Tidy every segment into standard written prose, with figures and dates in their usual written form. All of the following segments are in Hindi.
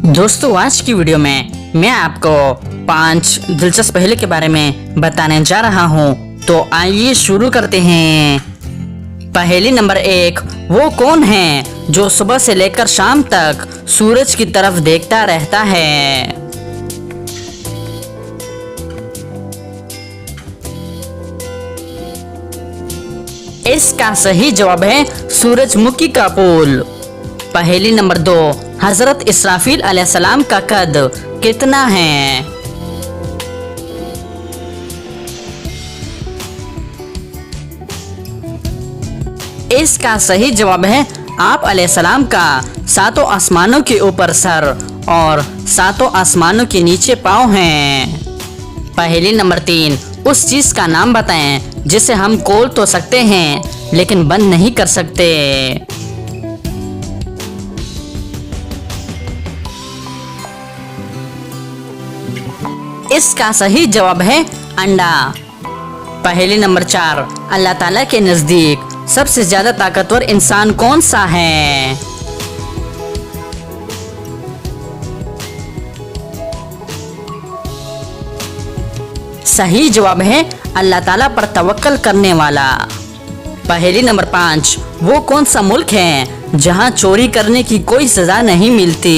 दोस्तों आज की वीडियो में मैं आपको 5 दिलचस्प पहेली के बारे में बताने जा रहा हूँ। तो आइए शुरू करते हैं। पहेली नंबर 1, वो कौन है जो सुबह से लेकर शाम तक सूरज की तरफ देखता रहता है? इसका सही जवाब है सूरजमुखी का फूल। पहेली नंबर 2, हजरत इसराफील अलैहिस्सलाम का कद कितना है? इसका सही जवाब है आप अलैहिस्सलाम का 7 आसमानों के ऊपर सर और 7 आसमानों के नीचे पाँव हैं। पहेली नंबर 3, उस चीज का नाम बताएं जिसे हम खोल तो सकते हैं लेकिन बंद नहीं कर सकते। इसका सही जवाब है अंडा। पहेली नंबर 4, अल्लाह ताला के नजदीक सबसे ज्यादा ताकतवर इंसान कौन सा है? सही जवाब है अल्लाह ताला पर तवक्कल करने वाला। पहेली नंबर 5, वो कौन सा मुल्क है जहां चोरी करने की कोई सजा नहीं मिलती?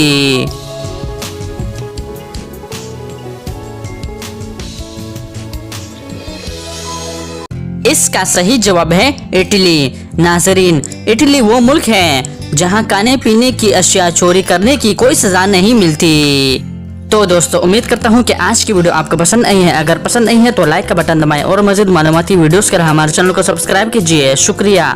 इसका सही जवाब है इटली। नाजरीन, इटली वो मुल्क है जहां खाने पीने की अशिया चोरी करने की कोई सजा नहीं मिलती। तो दोस्तों उम्मीद करता हूं कि आज की वीडियो आपको पसंद आई है। अगर पसंद आई है तो लाइक का बटन दबाएं और मज़ीद मालूमाती वीडियोस के लिए हमारे चैनल को सब्सक्राइब कीजिए। शुक्रिया।